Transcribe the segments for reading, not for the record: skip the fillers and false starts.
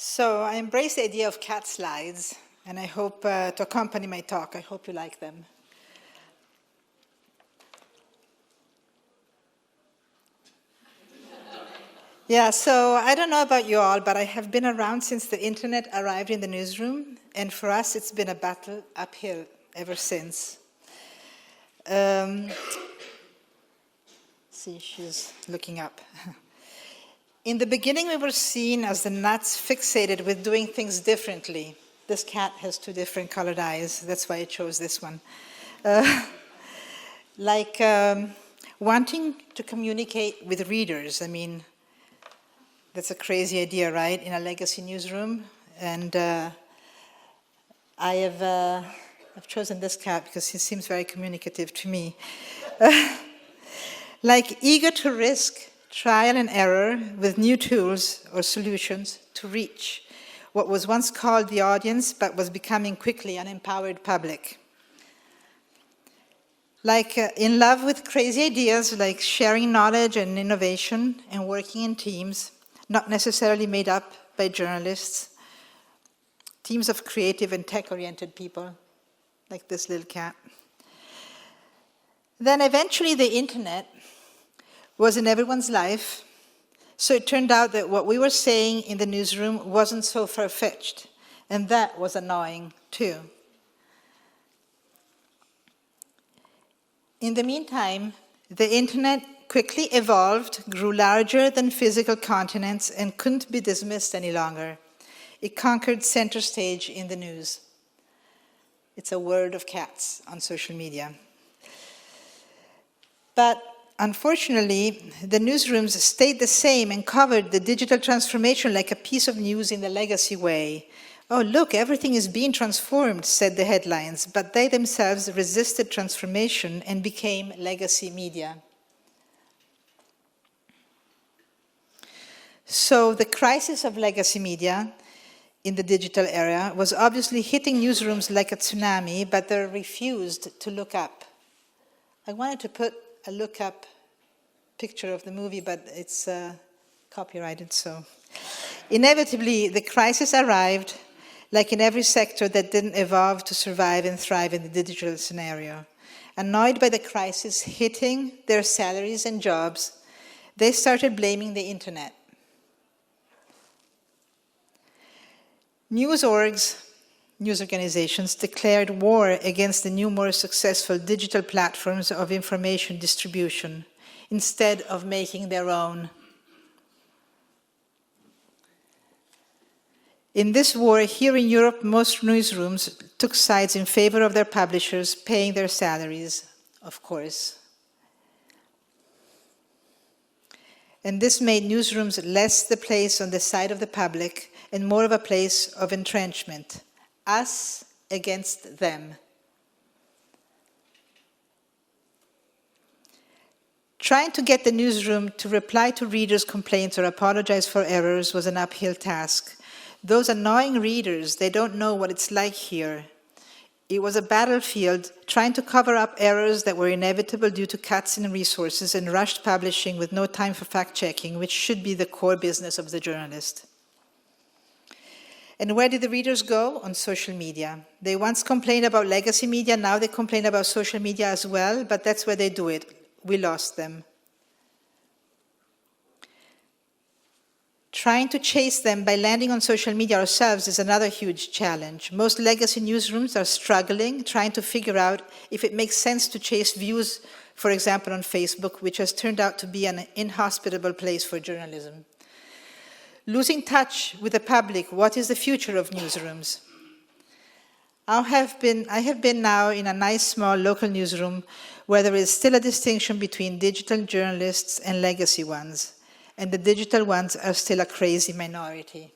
So I embrace the idea of cat slides, and I hope to accompany my talk. I hope you like them. Yeah, so I don't know about you all, but I have been around since the internet arrived in the newsroom, and for us it's been a battle uphill ever since. See, she's looking up. In the beginning, we were seen as the nuts fixated with doing things differently. This cat has two different colored eyes. That's why I chose this one. Wanting to communicate with readers. I mean, that's a crazy idea, right, in a legacy newsroom? And I've chosen this cat because he seems very communicative to me. Like eager to risk trial and error with new tools or solutions to reach what was once called the audience but was becoming quickly an empowered public. Like in love with crazy ideas, like sharing knowledge and innovation and working in teams, not necessarily made up by journalists, teams of creative and tech-oriented people, like this little cat. Then eventually the internet was in everyone's life, so it turned out that what we were saying in the newsroom wasn't so far-fetched, and that was annoying too. In the meantime, the internet quickly evolved, grew larger than physical continents, and couldn't be dismissed any longer. It conquered center stage in the news. It's a world of cats on social media. But unfortunately, the newsrooms stayed the same and covered the digital transformation like a piece of news in the legacy way. Oh, look, everything is being transformed, said the headlines, but they themselves resisted transformation and became legacy media. So the crisis of legacy media in the digital era was obviously hitting newsrooms like a tsunami, but they refused to look up. I wanted to put a look up picture of the movie, but it's copyrighted, so. Inevitably, the crisis arrived, like in every sector that didn't evolve to survive and thrive in the digital scenario. Annoyed by the crisis hitting their salaries and jobs, they started blaming the internet. News organizations declared war against the new, more successful digital platforms of information distribution instead of making their own. In this war, here in Europe, most newsrooms took sides in favor of their publishers, paying their salaries, of course. And this made newsrooms less the place on the side of the public and more of a place of entrenchment. Us against them. Trying to get the newsroom to reply to readers' complaints or apologize for errors was an uphill task. Those annoying readers, they don't know what it's like here. It was a battlefield trying to cover up errors that were inevitable due to cuts in resources and rushed publishing with no time for fact-checking, which should be the core business of the journalist. And where did the readers go? On social media. They once complained about legacy media, now they complain about social media as well, but that's where they do it. We lost them. Trying to chase them by landing on social media ourselves is another huge challenge. Most legacy newsrooms are struggling, trying to figure out if it makes sense to chase views, for example, on Facebook, which has turned out to be an inhospitable place for journalism. Losing touch with the public, what is the future of newsrooms? I have been now in a nice small local newsroom where there is still a distinction between digital journalists and legacy ones, and the digital ones are still a crazy minority.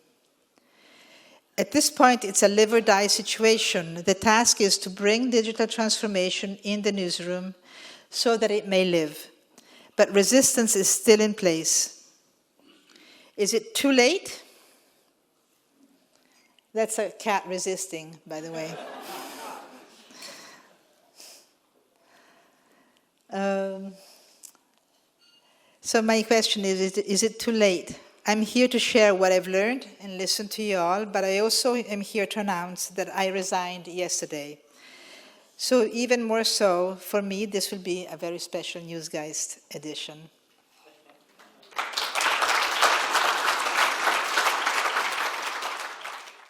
At this point, it's a live or die situation. The task is to bring digital transformation in the newsroom so that it may live. But resistance is still in place. Is it too late? That's a cat resisting, by the way. So my question is it too late? I'm here to share what I've learned and listen to you all, but I also am here to announce that I resigned yesterday. So even more so, for me, this will be a very special Newsgeist edition.